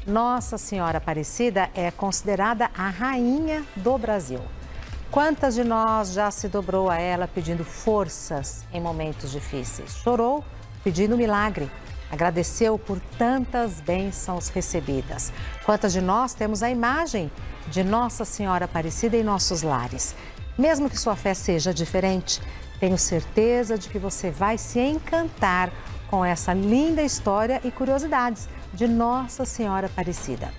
Nossa Senhora Aparecida é considerada a rainha do Brasil. Quantas de nós já se dobrou a ela pedindo forças em momentos difíceis? Chorou pedindo milagre, agradeceu por tantas bênçãos recebidas. Quantas de nós temos a imagem de Nossa Senhora Aparecida em nossos lares? Mesmo que sua fé seja diferente, tenho certeza de que você vai se encantar com essa linda história e curiosidades de Nossa Senhora Aparecida.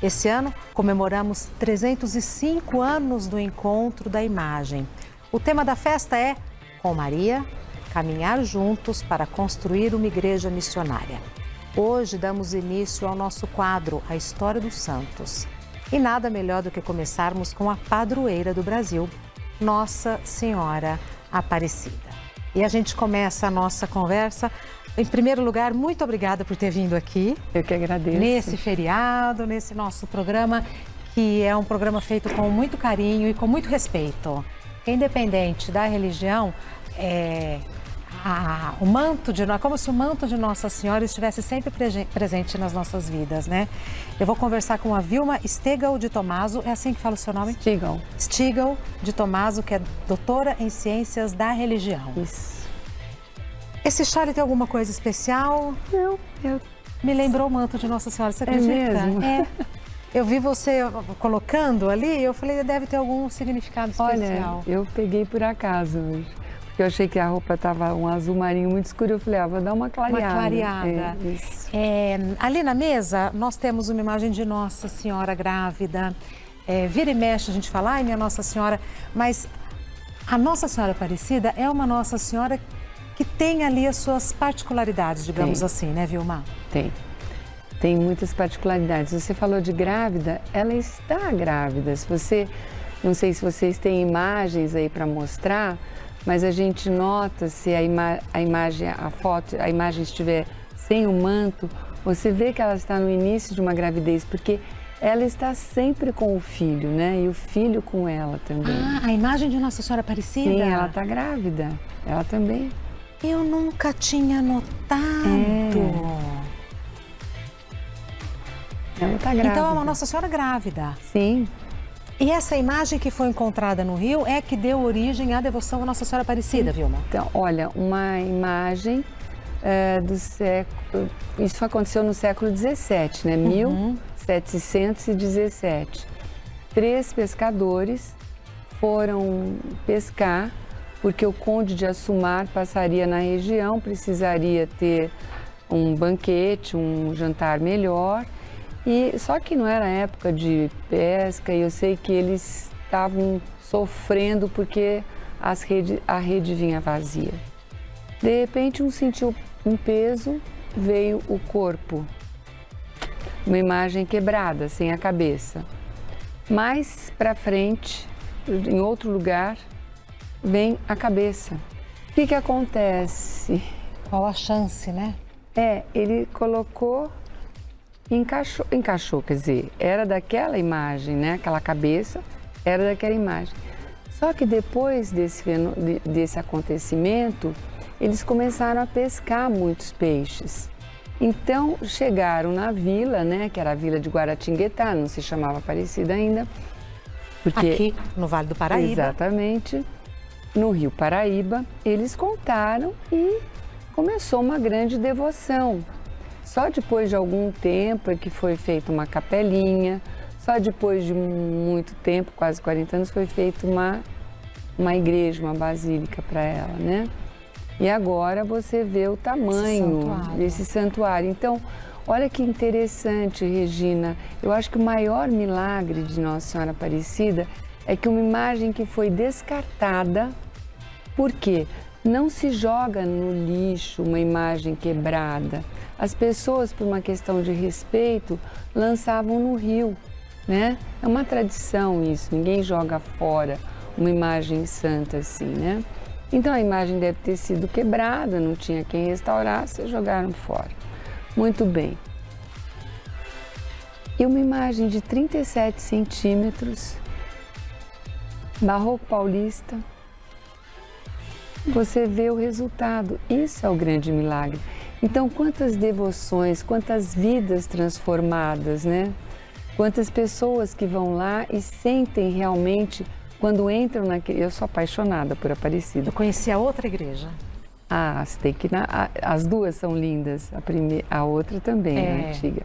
Esse ano comemoramos 305 anos do encontro da imagem. O tema da festa é Com Maria, caminhar juntos para construir uma igreja missionária. Hoje damos início ao nosso quadro, A História dos Santos. E nada melhor do que começarmos com a padroeira do Brasil, Nossa Senhora Aparecida. E a gente começa a nossa conversa. Em primeiro lugar, muito obrigada por ter vindo aqui. Eu que agradeço. Nesse feriado, nesse nosso programa, que é um programa feito com muito carinho e com muito respeito. Independente da religião, o manto de, como se o manto de Nossa Senhora estivesse sempre presente nas nossas vidas, né? Eu vou conversar com a Vilma Stegall de Tomaso, é assim que fala o seu nome? Stegall. Stegall de Tomaso, que é doutora em Ciências da Religião. Isso. Esse chale tem alguma coisa especial? Não, Me lembrou o manto de Nossa Senhora, você acredita? Mesmo? É. Eu vi você colocando ali, eu falei, deve ter algum significado especial. Olha, eu peguei por acaso hoje, porque eu achei que a roupa estava um azul marinho muito escuro, eu falei, vou dar uma clareada. Uma clareada. Isso. Ali na mesa, nós temos uma imagem de Nossa Senhora grávida. Vira e mexe a gente fala, ai, minha Nossa Senhora, mas a Nossa Senhora Aparecida é uma Nossa Senhora que tem ali as suas particularidades, digamos assim, né, Vilma? Tem muitas particularidades. Você falou de grávida, ela está grávida. Não sei se vocês têm imagens aí para mostrar, mas a gente nota se a imagem estiver sem o manto, você vê que ela está no início de uma gravidez, porque ela está sempre com o filho, né? E o filho com ela também. Ah, a imagem de Nossa Senhora Aparecida? Sim, ela está grávida. Ela também. Eu nunca tinha notado. Ela está grávida. Então é uma Nossa Senhora grávida. Sim. E essa imagem que foi encontrada no Rio é que deu origem à devoção à Nossa Senhora Aparecida, Vilma? Então, olha, uma imagem do século... Isso aconteceu no século XVII, né? 1717. 3 pescadores foram pescar porque o conde de Assumar passaria na região, precisaria ter um banquete, um jantar melhor. Só que não era época de pesca e eu sei que eles estavam sofrendo porque a rede vinha vazia. De repente, um sentiu um peso, veio o corpo, uma imagem quebrada, sem a cabeça. Mais para frente, em outro lugar, vem a cabeça. O que acontece? Qual a chance, né? Ele colocou, encaixou, quer dizer, era daquela imagem, né? Aquela cabeça era daquela imagem. Só que depois desse acontecimento, eles começaram a pescar muitos peixes. Então, chegaram na vila, né? Que era a vila de Guaratinguetá, não se chamava Aparecida ainda. Porque, aqui no Vale do Paraíba. Exatamente. No Rio Paraíba, eles contaram e começou uma grande devoção. Só depois de algum tempo é que foi feita uma capelinha, só depois de muito tempo, quase 40 anos, foi feita uma igreja, uma basílica para ela, né? E agora você vê o tamanho desse santuário. Então, olha que interessante, Regina. Eu acho que o maior milagre de Nossa Senhora Aparecida é que uma imagem que foi descartada, por quê? Não se joga no lixo uma imagem quebrada. As pessoas, por uma questão de respeito, lançavam no rio, né? É uma tradição isso, ninguém joga fora uma imagem santa assim, né? Então a imagem deve ter sido quebrada, não tinha quem restaurasse, jogaram fora. Muito bem. E uma imagem de 37 centímetros, barroco paulista, você vê o resultado. Isso é o grande milagre. Então, quantas devoções, quantas vidas transformadas, né? Quantas pessoas que vão lá e sentem realmente, quando entram naquele... Eu sou apaixonada por Aparecida. Eu conheci a outra igreja. Ah, você tem que as duas são lindas, a outra também, a antiga.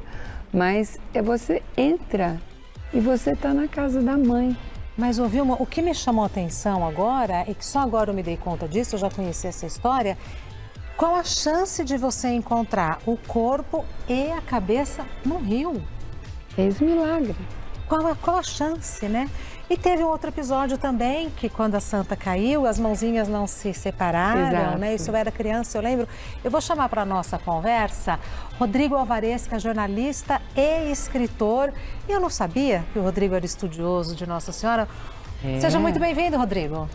Mas você entra e você está na casa da mãe. Mas, Vilma, o que me chamou a atenção agora, e que só agora eu me dei conta disso, eu já conheci essa história, qual a chance de você encontrar o corpo e a cabeça no rio? Fez um milagre. Qual a chance, né? E teve um outro episódio também, que quando a santa caiu, as mãozinhas não se separaram, Exato. né? Isso eu era criança, eu lembro. Eu vou chamar para a nossa conversa Rodrigo Alvarez, que é jornalista e escritor. E eu não sabia que o Rodrigo era estudioso de Nossa Senhora. Seja muito bem-vindo, Rodrigo.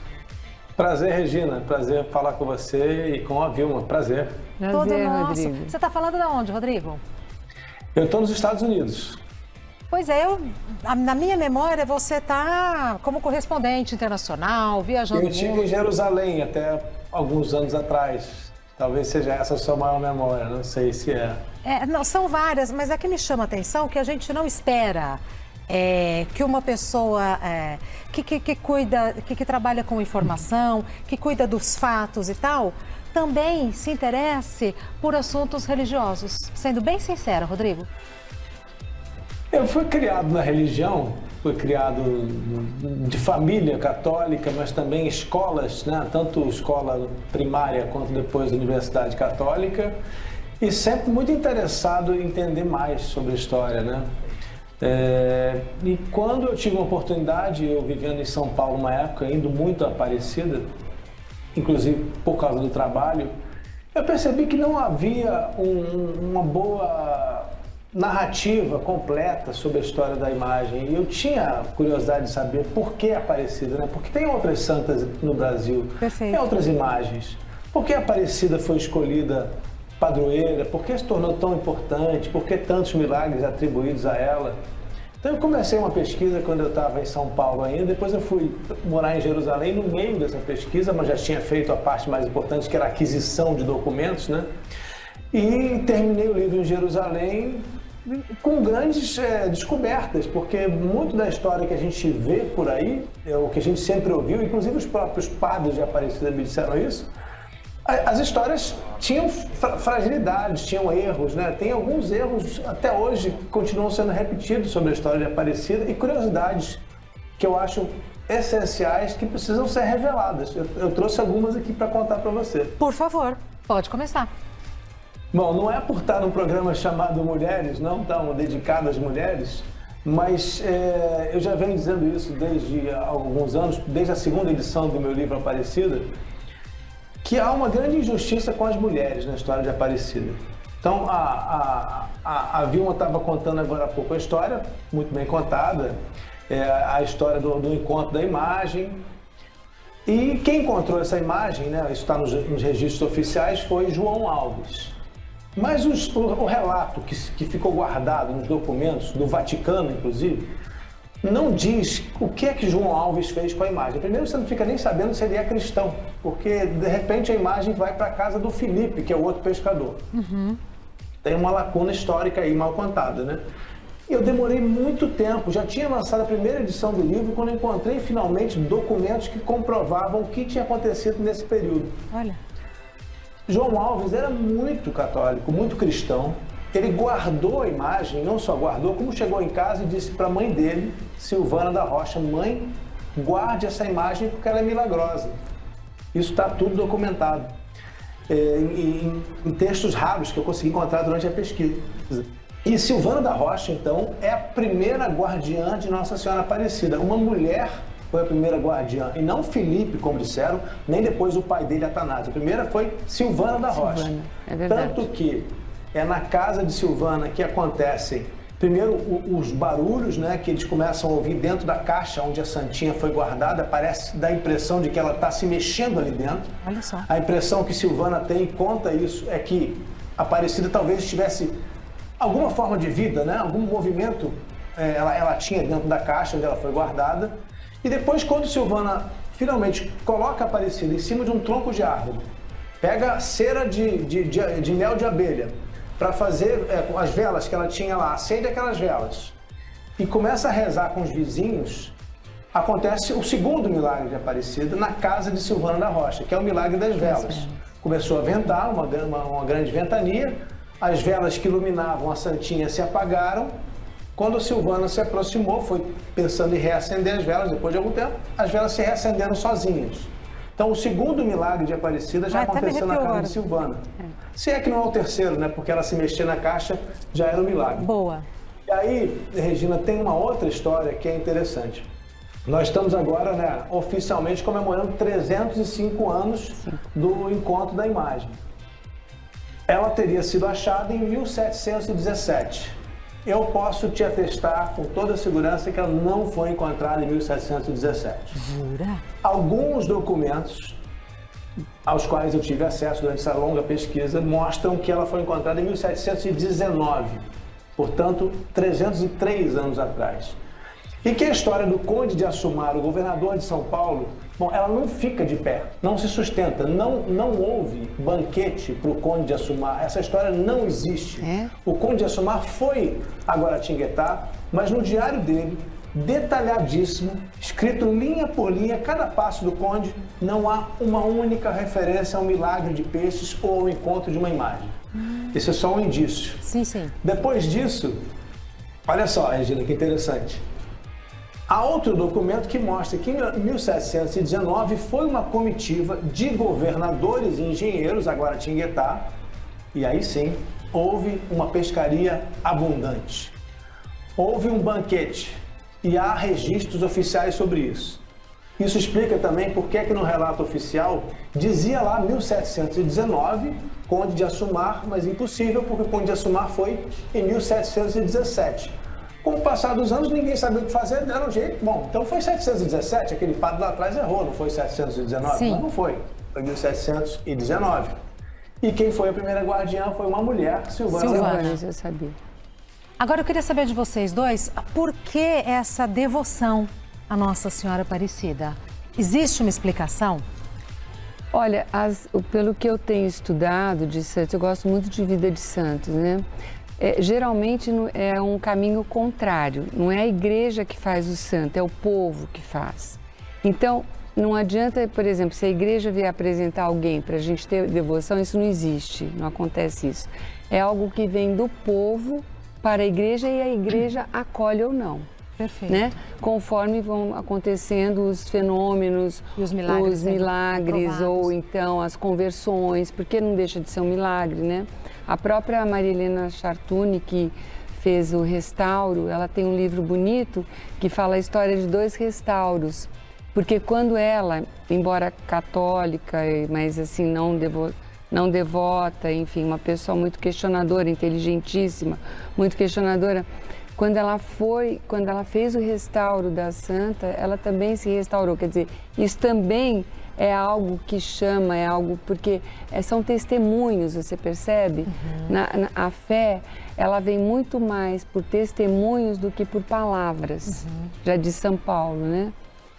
Prazer, Regina. Prazer falar com você e com a Vilma. Prazer. Todo nosso. Rodrigo. Você está falando de onde, Rodrigo? Eu estou nos Estados Unidos. Pois é, na minha memória você está como correspondente internacional, viajando Eu estive em Jerusalém até alguns anos atrás. Talvez seja essa a sua maior memória, não sei se é. Não, são várias, mas é que me chama a atenção que a gente não espera que uma pessoa que trabalha com informação, que cuida dos fatos e tal, também se interesse por assuntos religiosos. Sendo bem sincera, Rodrigo. Eu fui criado na religião, fui criado de família católica, mas também escolas, né? Tanto escola primária quanto depois universidade católica, e sempre muito interessado em entender mais sobre a história, né? E quando eu tive uma oportunidade, eu vivendo em São Paulo uma época, indo muito a Aparecida, inclusive por causa do trabalho, eu percebi que não havia uma boa narrativa completa sobre a história da imagem. E eu tinha curiosidade de saber por que Aparecida, né? Porque tem outras santas no Brasil, Perfeito. Tem outras imagens. Por que Aparecida foi escolhida padroeira? Por que se tornou tão importante? Por que tantos milagres atribuídos a ela? Então eu comecei uma pesquisa quando eu estava em São Paulo ainda, depois eu fui morar em Jerusalém no meio dessa pesquisa, mas já tinha feito a parte mais importante, que era a aquisição de documentos, né? E terminei o livro em Jerusalém com grandes descobertas, porque muito da história que a gente vê por aí, o que a gente sempre ouviu, inclusive os próprios padres de Aparecida me disseram isso, as histórias tinham fragilidades, tinham erros, né? Tem alguns erros até hoje que continuam sendo repetidos sobre a história de Aparecida e curiosidades que eu acho essenciais que precisam ser reveladas. Eu trouxe algumas aqui para contar para você. Por favor, pode começar. Bom, não é por estar num programa chamado Mulheres, não tão dedicado às mulheres, mas eu já venho dizendo isso desde há alguns anos, desde a segunda edição do meu livro Aparecida, que há uma grande injustiça com as mulheres na história de Aparecida. Então, a Vilma estava contando agora há pouco a história, muito bem contada, a história do encontro da imagem. E quem encontrou essa imagem, né, isso está nos registros oficiais, foi João Alves. Mas o relato que ficou guardado nos documentos do Vaticano, inclusive, não diz o que é que João Alves fez com a imagem. Primeiro, você não fica nem sabendo se ele é cristão, porque de repente a imagem vai para a casa do Felipe, que é o outro pescador. Uhum. Tem uma lacuna histórica aí mal contada, né? E eu demorei muito tempo, já tinha lançado a primeira edição do livro quando encontrei finalmente documentos que comprovavam o que tinha acontecido nesse período. Olha. João Alves era muito católico, muito cristão. Ele guardou a imagem, não só guardou, como chegou em casa e disse para a mãe dele, Silvana da Rocha: mãe, guarde essa imagem porque ela é milagrosa. Isso está tudo documentado em textos raros que eu consegui encontrar durante a pesquisa. E Silvana da Rocha, então, é a primeira guardiã de Nossa Senhora Aparecida. Uma mulher foi a primeira guardiã, e não Felipe, como disseram, nem depois o pai dele, Atanásio. A primeira foi Silvana da Rocha. Silvana, é verdade. Tanto que é na casa de Silvana que acontecem, primeiro, os barulhos, né, que eles começam a ouvir dentro da caixa onde a santinha foi guardada. Parece dar a impressão de que ela está se mexendo ali dentro. Olha só. A impressão que Silvana tem, e conta isso, é que Aparecida talvez tivesse alguma forma de vida, né, algum movimento ela tinha dentro da caixa onde ela foi guardada. E depois, quando Silvana finalmente coloca a Aparecida em cima de um tronco de árvore pega cera de mel de abelha para fazer as velas que ela tinha lá, acende aquelas velas e começa a rezar com os vizinhos. Acontece o segundo milagre de Aparecida na casa de Silvana da Rocha, que é o milagre das velas. Começou a ventar, uma grande ventania, as velas que iluminavam a Santinha se apagaram. Quando a Silvana se aproximou, foi pensando em reacender as velas, depois de algum tempo, as velas se reacenderam sozinhas. Então, o segundo milagre de Aparecida já aconteceu na casa de Silvana. Se é que não é o terceiro, né? Porque ela se mexer na caixa já era um milagre. Boa. E aí, Regina, tem uma outra história que é interessante. Nós estamos agora, né, oficialmente comemorando 305 anos do encontro da imagem. Ela teria sido achada em 1717. Eu posso te atestar com toda segurança que ela não foi encontrada em 1717. Jura? Alguns documentos aos quais eu tive acesso durante essa longa pesquisa mostram que ela foi encontrada em 1719, portanto, 303 anos atrás. E que a história do Conde de Assumar, o governador de São Paulo, bom, ela não fica de pé, não se sustenta, não houve banquete para o Conde de Assumar, essa história não existe. O Conde de Assumar foi a Guaratinguetá, mas no diário dele, detalhadíssimo, escrito linha por linha, cada passo do Conde, não há uma única referência ao milagre de peixes ou ao encontro de uma imagem. Esse é só um indício. Sim, sim. Depois disso, olha só, Regina, que interessante. Há outro documento que mostra que em 1719 foi uma comitiva de governadores e engenheiros a Guaratinguetá, e aí sim, houve uma pescaria abundante. Houve um banquete e há registros oficiais sobre isso. Isso explica também por que no relato oficial dizia lá 1719, Conde de Assumar, mas impossível porque o Conde de Assumar foi em 1717. Com o passar dos anos, ninguém sabia o que fazer, deram um jeito. Bom, então foi 717, aquele padre lá atrás errou, não foi 719? Sim. Mas não foi, foi 1719. E quem foi a primeira guardiã foi uma mulher, Silvana. Eu sabia. Agora eu queria saber de vocês dois, por que essa devoção à Nossa Senhora Aparecida? Existe uma explicação? Olha, pelo que eu tenho estudado de santos, eu gosto muito de vida de santos, né? Geralmente é um caminho contrário, não é a igreja que faz o santo, é o povo que faz. Então, não adianta, por exemplo, se a igreja vier apresentar alguém para a gente ter devoção, isso não existe, não acontece isso. É algo que vem do povo para a igreja e a igreja acolhe ou não. Perfeito. Né? Conforme vão acontecendo os fenômenos, e os milagres ou então as conversões, porque não deixa de ser um milagre, né? A própria Maria Helena Chartuni, que fez o restauro, ela tem um livro bonito que fala a história de 2 restauros, porque quando ela, embora católica, mas assim não devota, enfim, uma pessoa muito questionadora, inteligentíssima, muito questionadora, quando ela fez o restauro da santa, ela também se restaurou. Quer dizer, isso também é algo que chama, é algo porque são testemunhos, você percebe? A fé, ela vem muito mais por testemunhos do que por palavras, já diz São Paulo, né?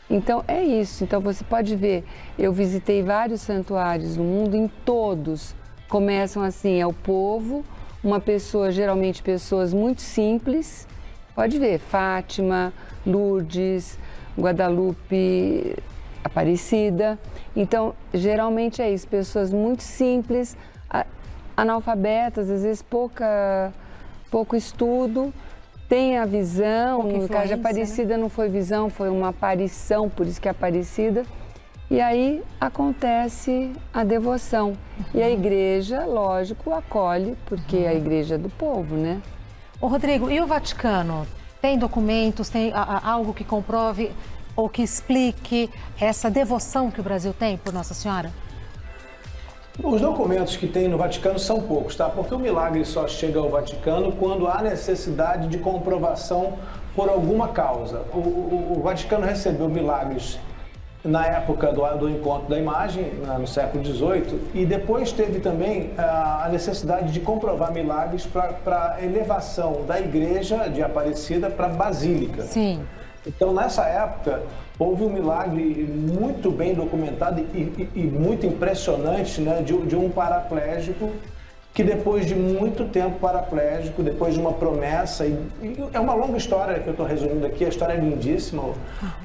Então é isso, então você pode ver, eu visitei vários santuários no mundo, em todos começam assim, é o povo, uma pessoa, geralmente pessoas muito simples, pode ver, Fátima, Lourdes, Guadalupe, Aparecida. Então, geralmente é isso, pessoas muito simples, analfabetas, às vezes pouco estudo, tem a visão, no caso de Aparecida, né? Não foi visão, foi uma aparição, por isso que é Aparecida. E aí acontece a devoção. E a igreja, lógico, acolhe, porque a igreja é do povo, né? Ô Rodrigo, e o Vaticano? Tem documentos, tem algo que comprove ou que explique essa devoção que o Brasil tem por Nossa Senhora? Os documentos que tem no Vaticano são poucos, tá? Porque o milagre só chega ao Vaticano quando há necessidade de comprovação por alguma causa. O Vaticano recebeu milagres na época do encontro da imagem, no século XVIII, e depois teve também a necessidade de comprovar milagres para a elevação da igreja de Aparecida para a Basílica. Sim. Então, nessa época, houve um milagre muito bem documentado e muito impressionante, né, de um paraplégico que depois de muito tempo paraplégico, depois de uma promessa, e é uma longa história que eu estou resumindo aqui, a história é lindíssima.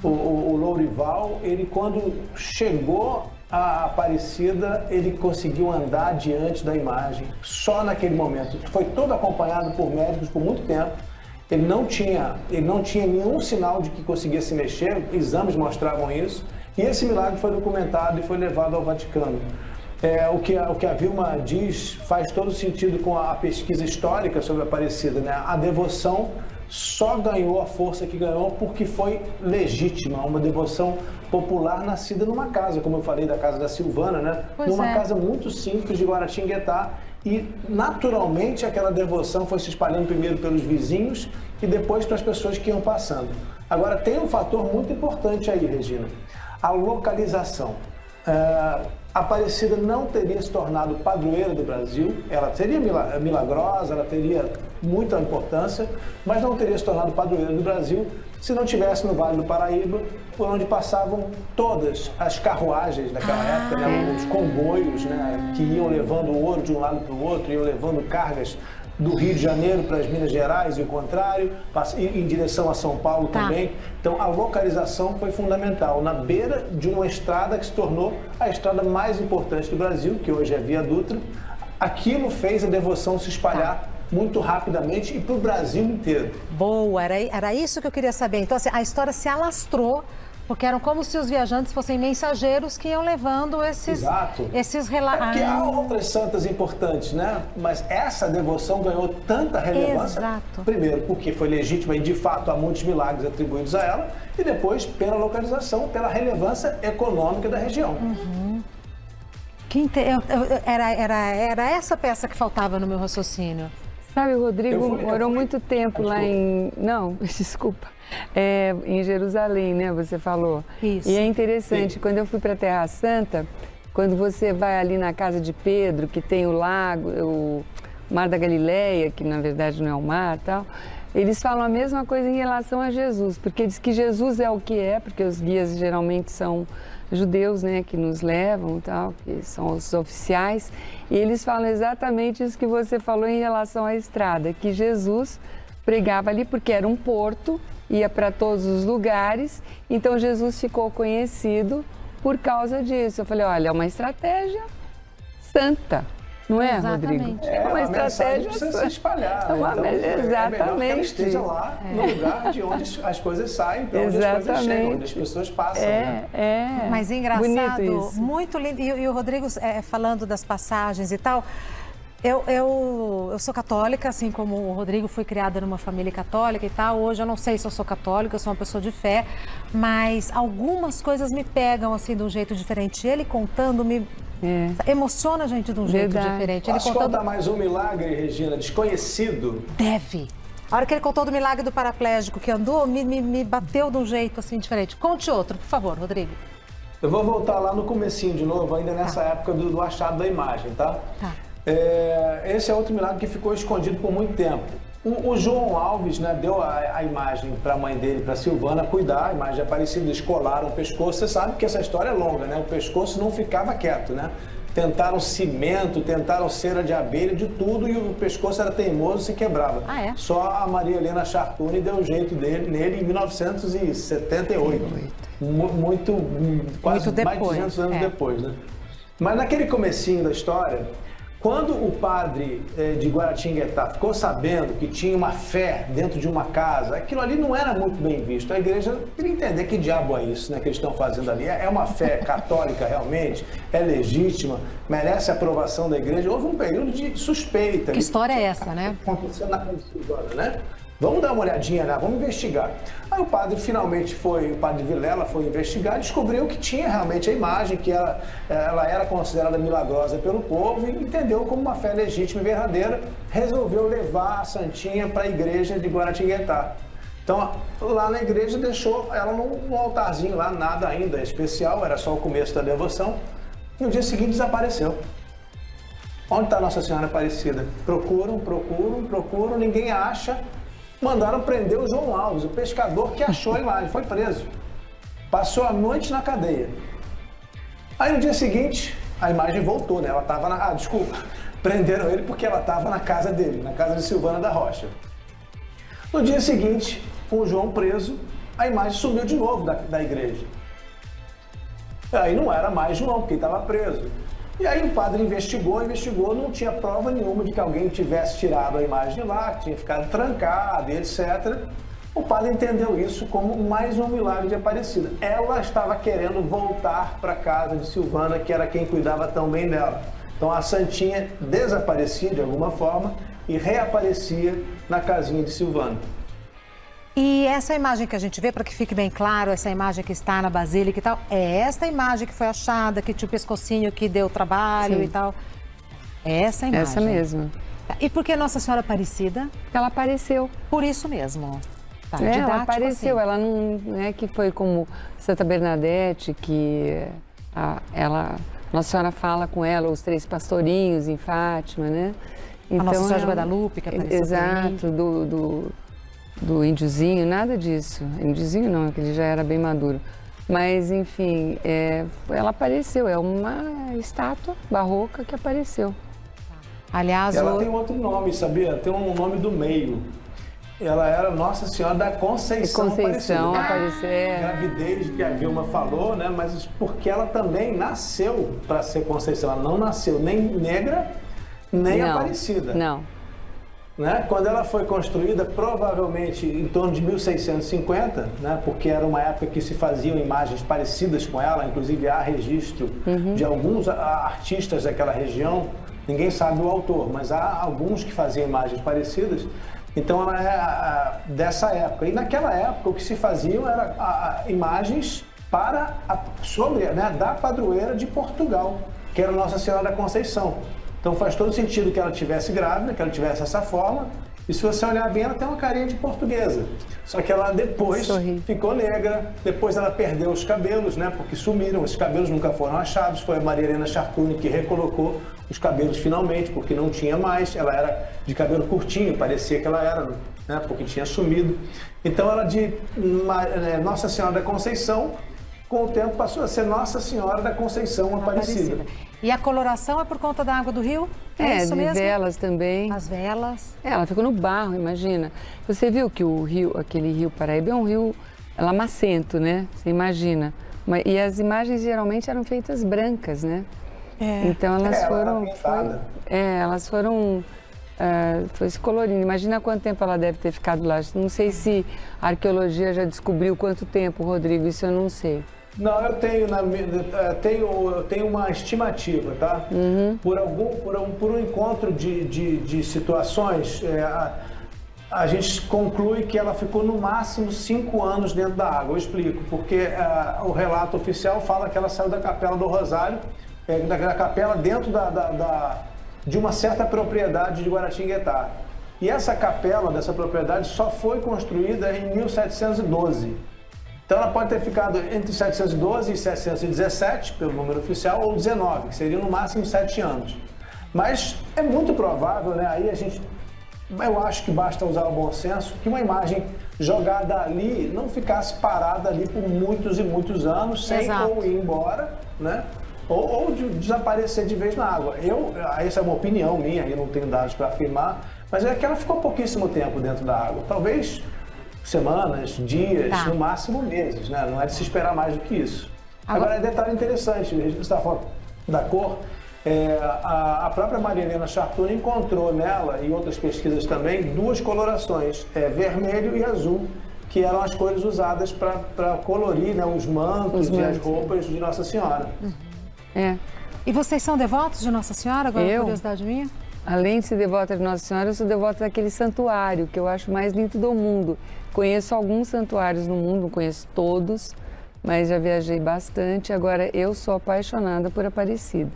O Lourival, ele quando chegou à Aparecida, ele conseguiu andar diante da imagem, só naquele momento. Foi todo acompanhado por médicos por muito tempo. Ele não tinha nenhum sinal de que conseguia se mexer, exames mostravam isso, e esse milagre foi documentado e foi levado ao Vaticano. O que a Vilma diz faz todo sentido com a pesquisa histórica sobre a Aparecida, né? A devoção só ganhou a força que ganhou porque foi legítima, uma devoção popular nascida numa casa, como eu falei, da casa da Silvana, né? Numa casa muito simples de Guaratinguetá. E, naturalmente, aquela devoção foi se espalhando primeiro pelos vizinhos e depois para as pessoas que iam passando. Agora, tem um fator muito importante aí, Regina, a localização. A Aparecida não teria se tornado padroeira do Brasil, ela seria milagrosa, ela teria muita importância, mas não teria se tornado padroeira do Brasil se não tivesse no Vale do Paraíba, por onde passavam todas as carruagens daquela época, né, os comboios, né, que iam levando o ouro de um lado para o outro, iam levando cargas do Rio de Janeiro para as Minas Gerais e o contrário, em direção a São Paulo também. Então, a localização foi fundamental, na beira de uma estrada que se tornou a estrada mais importante do Brasil, que hoje é Via Dutra. Aquilo fez a devoção se espalhar muito rapidamente e para o Brasil inteiro. Boa, era isso que eu queria saber. Então, assim, a história se alastrou, porque eram como se os viajantes fossem mensageiros que iam levando esses relatos. Porque há outras santas importantes, né? Mas essa devoção ganhou tanta relevância. Exato. Primeiro, porque foi legítima e, de fato, há muitos milagres atribuídos a ela. E depois, pela localização, pela relevância econômica da região. Uhum. Era essa peça que faltava no meu raciocínio. Sabe, o Rodrigo morou muito tempo lá em... Não, desculpa. Em Jerusalém, né? Você falou. Isso. E é interessante, quando eu fui para a Terra Santa, quando você vai ali na casa de Pedro, que tem o lago, o Mar da Galileia, que na verdade não é o mar e tal, eles falam a mesma coisa em relação a Jesus, porque diz que Jesus é o que é, porque os guias geralmente são judeus, né, que nos levam e tal, que são os oficiais, e eles falam exatamente isso que você falou em relação à estrada, que Jesus pregava ali porque era um porto, ia para todos os lugares, então Jesus ficou conhecido por causa disso. Eu falei, olha, é uma estratégia santa, não é, Rodrigo? É uma estratégia santa. Se espalhar. Exatamente. É melhor que ela esteja lá, no lugar de onde as coisas saem, para onde as coisas chegam, onde as pessoas passam. Mas engraçado, muito lindo. E o Rodrigo falando das passagens e tal... Eu sou católica, assim como o Rodrigo, fui criada numa família católica e tal. Hoje eu não sei se eu sou católica, eu sou uma pessoa de fé, mas algumas coisas me pegam assim de um jeito diferente. Ele contando me emociona a gente de um jeito diferente. Posso contar mais um milagre, Regina, desconhecido? Deve. A hora que ele contou do milagre do paraplégico que andou, me bateu de um jeito assim diferente. Conte outro, por favor, Rodrigo. Eu vou voltar lá no comecinho de novo, ainda nessa época do achado da imagem, tá? Esse é outro milagre que ficou escondido por muito tempo. O João Alves, né, deu a imagem para a mãe dele, para a Silvana, cuidar. A imagem Aparecida, eles colaram o pescoço. Você sabe que essa história é longa, né? O pescoço não ficava quieto, né? Tentaram cimento, tentaram cera de abelha, de tudo, e o pescoço era teimoso e se quebrava. Só a Maria Helena Chartuni deu o jeito nele em 1978. Quase mais de 200 anos depois, né? Mas naquele comecinho da história... Quando o padre de Guaratinguetá ficou sabendo que tinha uma fé dentro de uma casa, aquilo ali não era muito bem visto. A igreja queria entender que diabo é isso, né, que eles estão fazendo ali. É uma fé católica realmente? É legítima? Merece a aprovação da igreja? Houve um período de suspeita. Que história é essa, né? Aconteceu na Silvana, né? Vamos dar uma olhadinha lá, vamos investigar. Aí o padre finalmente o padre Vilela foi investigar e descobriu que tinha realmente a imagem, que ela era considerada milagrosa pelo povo e entendeu como uma fé legítima e verdadeira, resolveu levar a santinha para a igreja de Guaratinguetá. Então, lá na igreja deixou ela num altarzinho lá, nada ainda especial, era só o começo da devoção. E no dia seguinte desapareceu. Onde está Nossa Senhora Aparecida? Procuram, ninguém acha. mandaram prender o João Alves, o pescador que achou a imagem, foi preso. Passou a noite na cadeia. Aí no dia seguinte, a imagem voltou, né? Ela estava na... Ah, desculpa. Prenderam ele porque ela estava na casa dele, na casa de Silvana da Rocha. No dia seguinte, com o João preso, a imagem sumiu de novo da igreja. Aí não era mais João, porque ele estava preso. E aí o padre investigou, não tinha prova nenhuma de que alguém tivesse tirado a imagem de lá, que tinha ficado trancado e etc. O padre entendeu isso como mais um milagre de Aparecida. Ela estava querendo voltar para a casa de Silvana, que era quem cuidava tão bem dela. Então a santinha desaparecia de alguma forma e reaparecia na casinha de Silvana. E essa imagem que a gente vê, para que fique bem claro, essa imagem que está na Basílica e tal, é esta imagem que foi achada, que tinha o pescocinho que deu trabalho. Sim. E tal. É essa imagem. Essa mesmo. E por que Nossa Senhora Aparecida? Ela apareceu. Por isso mesmo. Tá, ela apareceu, assim. Ela não é que foi como Santa Bernadette, que Nossa Senhora fala com ela, os 3 pastorinhos em Fátima, né? Então, a Nossa Senhora de Guadalupe, que apareceu. Exato, do índiozinho, nada disso. Índiozinho não, que ele já era bem maduro. Mas, enfim, ela apareceu, é uma estátua barroca que apareceu. Aliás, ela tem outro nome, sabia? Tem um nome do meio. Ela era Nossa Senhora da Conceição Apareceu. Gravidez que a Vilma falou, né? Mas porque ela também nasceu para ser Conceição. Ela não nasceu nem negra, nem Aparecida. Não. Né? Quando ela foi construída, provavelmente em torno de 1650, né? Porque era uma época que se faziam imagens parecidas com ela, inclusive há registro de alguns artistas daquela região, ninguém sabe o autor, mas há alguns que faziam imagens parecidas. Então ela é dessa época. E naquela época o que se faziam era imagens da padroeira de Portugal, que era Nossa Senhora da Conceição. Então faz todo sentido que ela tivesse grávida, que ela tivesse essa forma. E se você olhar bem, ela tem uma carinha de portuguesa. Só que ela depois ficou negra, depois ela perdeu os cabelos, né? Porque sumiram, esses cabelos nunca foram achados. Foi a Maria Helena Chartuni que recolocou os cabelos finalmente, porque não tinha mais. Ela era de cabelo curtinho, parecia que ela era, né? Porque tinha sumido. Então ela de Nossa Senhora da Conceição, com o tempo passou a ser Nossa Senhora da Conceição Aparecida. E a coloração é por conta da água do rio? É isso mesmo? Velas também. As velas. Ela ficou no barro, imagina. Você viu que aquele rio Paraíba é um rio lamacento, né? Você imagina. E as imagens geralmente eram feitas brancas, né? Então elas foram... foi se colorindo. Imagina quanto tempo ela deve ter ficado lá. Não sei se a arqueologia já descobriu quanto tempo, Rodrigo, isso eu não sei. Não, eu tenho uma estimativa, tá? Por um encontro de situações, a gente conclui que ela ficou no máximo 5 anos dentro da água. Eu explico, porque o relato oficial fala que ela saiu da Capela do Rosário, da capela dentro de uma certa propriedade de Guaratinguetá. E essa capela dessa propriedade só foi construída em 1712. Então ela pode ter ficado entre 712 e 717, pelo número oficial, ou 19, que seriam no máximo 7 anos. Mas é muito provável, né? Aí eu acho que basta usar o bom senso, que uma imagem jogada ali não ficasse parada ali por muitos e muitos anos, sem ou ir embora, né? Ou desaparecer de vez na água. Essa é uma opinião minha, eu não tenho dados para afirmar, mas é que ela ficou pouquíssimo tempo dentro da água. Talvez semanas, dias, no máximo meses, né? Não é de se esperar mais do que isso. Agora, detalhe interessante, você está falando da cor, a própria Maria Helena Chartuni encontrou nela, e outras pesquisas também, 2 colorações, vermelho e azul, que eram as cores usadas para colorir, né, os mantos e as roupas de Nossa Senhora. E vocês são devotos de Nossa Senhora? Agora, curiosidade minha? Além de ser devota de Nossa Senhora, eu sou devota daquele santuário, que eu acho mais lindo do mundo. Conheço alguns santuários no mundo, não conheço todos, mas já viajei bastante. Agora, eu sou apaixonada por Aparecida.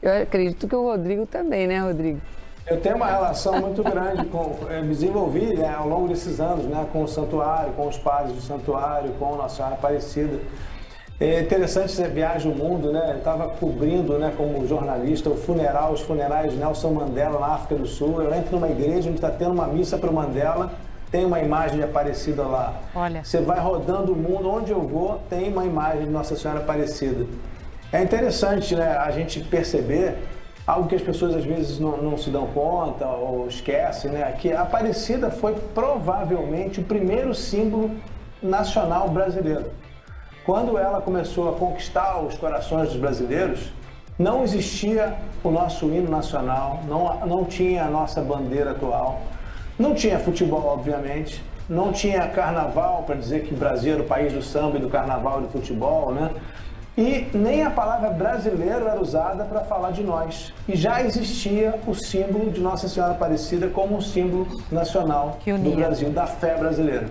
Eu acredito que o Rodrigo também, né, Rodrigo? Eu tenho uma relação muito grande me desenvolvi, né, ao longo desses anos, né, com o santuário, com os padres do santuário, com Nossa Senhora Aparecida. É interessante, você viaja o mundo, né? Eu estava cobrindo, né, como jornalista, os funerais de Nelson Mandela na África do Sul. Eu entro numa igreja onde está tendo uma missa para o Mandela tem uma imagem de Aparecida lá. Olha. Você vai rodando o mundo, onde eu vou, tem uma imagem de Nossa Senhora Aparecida. É interessante, né, a gente perceber algo que as pessoas às vezes não se dão conta ou esquecem, né, que a Aparecida foi provavelmente o primeiro símbolo nacional brasileiro. Quando ela começou a conquistar os corações dos brasileiros, não existia o nosso hino nacional, não tinha a nossa bandeira atual, não tinha futebol, obviamente, não tinha carnaval para dizer que o Brasil era o país do samba e do carnaval e do futebol, né? E nem a palavra brasileiro era usada para falar de nós. E já existia o símbolo de Nossa Senhora Aparecida como um símbolo nacional do Brasil, da fé brasileira.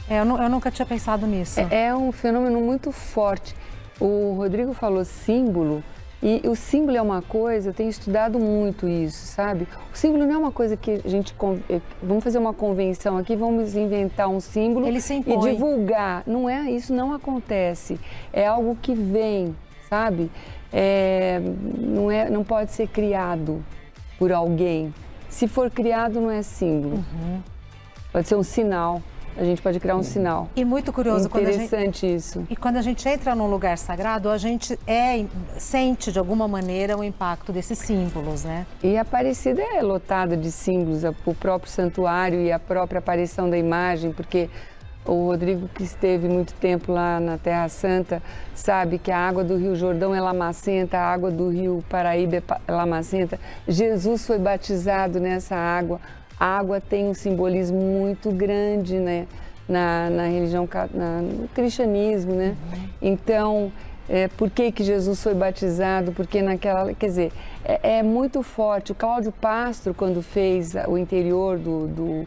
Eu nunca tinha pensado nisso. É um fenômeno muito forte. O Rodrigo falou símbolo, e o símbolo é uma coisa, eu tenho estudado muito isso, sabe? O símbolo não é uma coisa que a gente... Vamos fazer uma convenção aqui, vamos inventar um símbolo e divulgar. Não é, isso não acontece. É algo que vem, sabe? Não pode ser criado por alguém. Se for criado, não é símbolo. Pode ser um sinal. A gente pode criar um sinal. E muito curioso. Interessante isso. E quando a gente entra num lugar sagrado, a gente sente de alguma maneira o impacto desses símbolos, né? E a Aparecida é lotada de símbolos, o próprio santuário e a própria aparição da imagem, porque o Rodrigo, que esteve muito tempo lá na Terra Santa, sabe que a água do Rio Jordão é lamacenta, a água do Rio Paraíba é lamacenta. Jesus foi batizado nessa água. A água tem um simbolismo muito grande, né, na religião, no cristianismo, né? Então, por que Jesus foi batizado? Porque naquela, quer dizer, é muito forte. O Cláudio Pastro, quando fez o interior do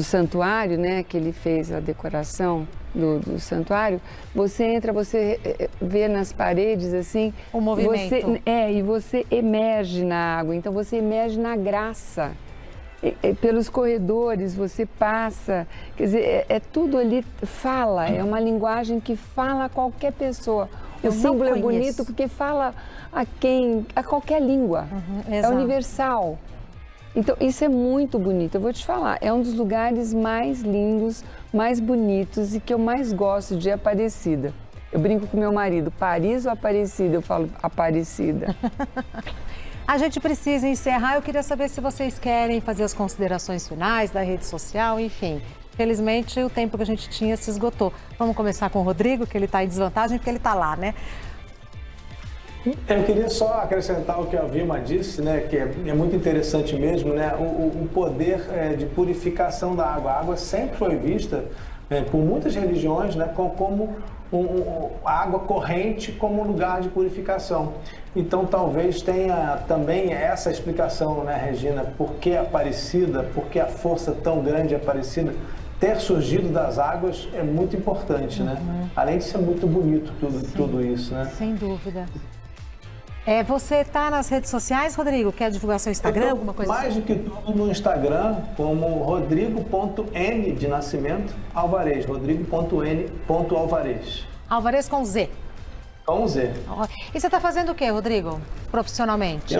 santuário, né, que ele fez a decoração do santuário, você entra, você vê nas paredes assim, o movimento. E você emerge na água. Então você emerge na graça. Pelos corredores você passa, quer dizer, tudo ali fala, é uma linguagem que fala a qualquer pessoa. O símbolo é bonito porque fala a qualquer língua, é universal. Então isso é muito bonito, eu vou te falar, é um dos lugares mais lindos, mais bonitos e que eu mais gosto de Aparecida. Eu brinco com meu marido, Paris ou Aparecida? Eu falo Aparecida. A gente precisa encerrar. Eu queria saber se vocês querem fazer as considerações finais da rede social, enfim. Felizmente, o tempo que a gente tinha se esgotou. Vamos começar com o Rodrigo, que ele está em desvantagem, porque ele está lá, né? Eu queria só acrescentar o que a Vilma disse, né, que é muito interessante mesmo, né, o poder de purificação da água. A água sempre foi vista por muitas religiões, né, como a água corrente como um lugar de purificação. Então talvez tenha também essa explicação, né, Regina, por que Aparecida, por que a força tão grande de Aparecida ter surgido das águas é muito importante, né? Além de ser muito bonito tudo isso, né? Sem dúvida. Você está nas redes sociais, Rodrigo? Quer divulgar seu Instagram, alguma coisa mais do que tudo no Instagram, como rodrigo.n de nascimento, Alvarez, rodrigo.n.alvarez. Alvarez com Z. Com Z. E você está fazendo o quê, Rodrigo, profissionalmente?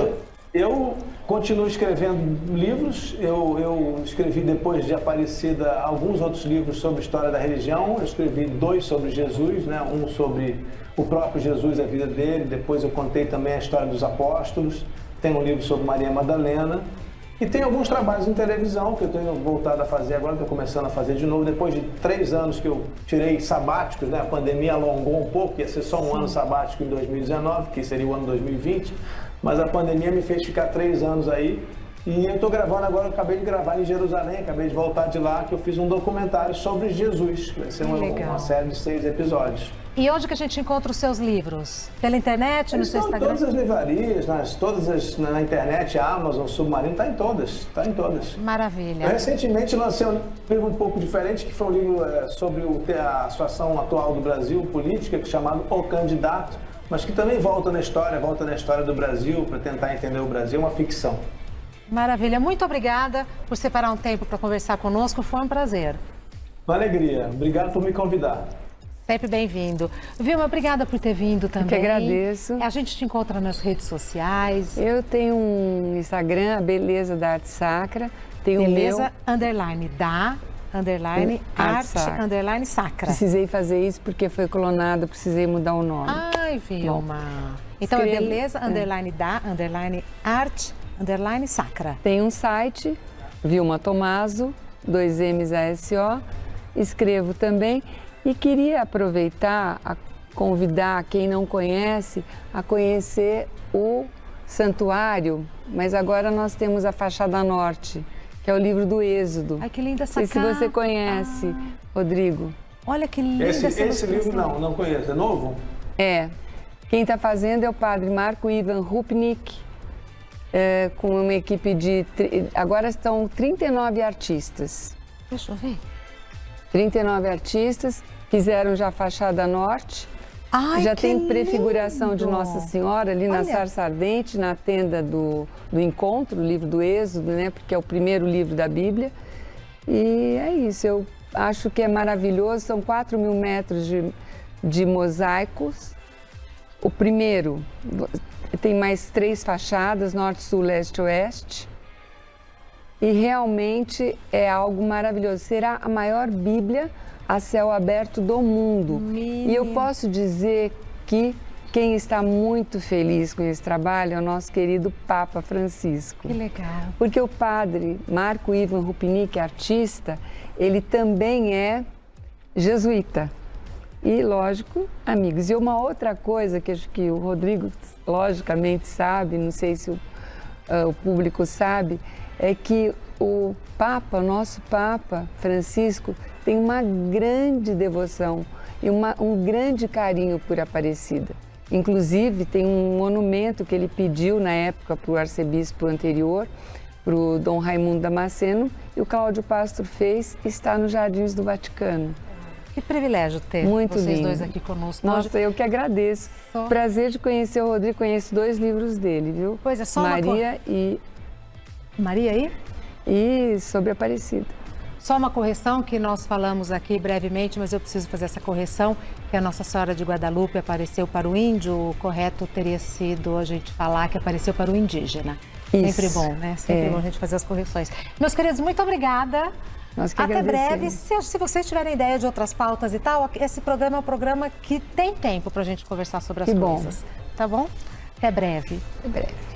Eu continuo escrevendo livros. Eu escrevi, depois de Aparecida, alguns outros livros sobre a história da religião. Eu escrevi 2 sobre Jesus, né? Um sobre o próprio Jesus, a vida dele. Depois eu contei também a história dos apóstolos. Tem um livro sobre Maria Madalena. E tem alguns trabalhos em televisão que eu tenho voltado a fazer agora, estou começando a fazer de novo, depois de 3 anos que eu tirei sabáticos, né? A pandemia alongou um pouco, ia ser só um ano sabático em 2019, que seria o ano 2020, mas a pandemia me fez ficar 3 anos aí. E eu estou gravando agora, eu acabei de gravar em Jerusalém, acabei de voltar de lá, que eu fiz um documentário sobre Jesus, que vai ser uma série de 6 episódios. E onde que a gente encontra os seus livros? Pela internet, no seu Instagram? Todas as livrarias, na internet, Amazon, Submarino, está em todas. Maravilha. Eu recentemente lancei um livro um pouco diferente, que foi um livro sobre a situação atual do Brasil, política, chamado O Candidato, mas que também volta na história do Brasil, para tentar entender o Brasil, é uma ficção. Maravilha. Muito obrigada por separar um tempo para conversar conosco, foi um prazer. Uma alegria. Obrigado por me convidar. Sempre bem-vindo. Vilma, obrigada por ter vindo também. Eu que agradeço. A gente te encontra nas redes sociais. Eu tenho um Instagram, a Beleza da Arte Sacra. Tenho Beleza, underline da, underline, arte, underline, sacra. Precisei fazer isso porque foi clonado, precisei mudar o nome. Ai, Vilma. Então é beleza, underline da, underline, arte, underline, sacra. Tem um site, Vilma Tomaso, 2MASO. Escrevo também e queria aproveitar a convidar quem não conhece a conhecer o santuário, mas agora nós temos a Fachada Norte, que é o livro do Êxodo. Ai, que linda essa capa. Não sei se você conhece, Rodrigo. Olha que linda esse livro não conheço, é novo? É. Quem está fazendo é o padre Marco Ivan Rupnik, com uma equipe de... Agora estão 39 artistas. Deixa eu ver. 39 artistas, fizeram já a Fachada Norte. Ai, já que tem prefiguração lindo. de Nossa Senhora ali na Sarça Ardente, na tenda do Encontro, o livro do Êxodo, né? Porque é o primeiro livro da Bíblia. E é isso, eu acho que é maravilhoso. São 4.000 metros de mosaicos. O primeiro tem mais 3 fachadas, norte, sul, leste, oeste. E realmente é algo maravilhoso. Será a maior Bíblia a céu aberto do mundo. Menina. E eu posso dizer que quem está muito feliz com esse trabalho é o nosso querido Papa Francisco. Que legal. Porque o padre Marco Ivan Rupnik, artista, ele também é jesuíta. E, lógico, amigos. E uma outra coisa que acho que o Rodrigo, logicamente, sabe, não sei se o público sabe, é que o Papa, o nosso Papa Francisco, tem uma grande devoção e um grande carinho por Aparecida. Inclusive, tem um monumento que ele pediu na época para o arcebispo anterior, para o Dom Raimundo Damasceno, e o Cláudio Pastro fez, está nos Jardins do Vaticano. Que privilégio ter vocês dois aqui conosco. Nossa, eu que agradeço. Prazer de conhecer o Rodrigo, conheço 2 livros dele, viu? Pois é, só Maria e... Maria aí? E sobre Aparecida. Só uma correção que nós falamos aqui brevemente, mas eu preciso fazer essa correção, que a Nossa Senhora de Guadalupe apareceu para o índio, o correto teria sido a gente falar que apareceu para o indígena. Isso. Sempre bom, né? Sempre bom a gente fazer as correções. Meus queridos, muito obrigada. Nós que Até breve. agradecemos. Se vocês tiverem ideia de outras pautas e tal, esse programa é um programa que tem tempo para a gente conversar sobre as coisas. Tá bom? Até breve. Até breve.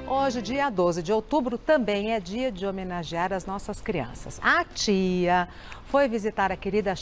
Hoje, dia 12 de outubro, também é dia de homenagear as nossas crianças. A tia foi visitar a querida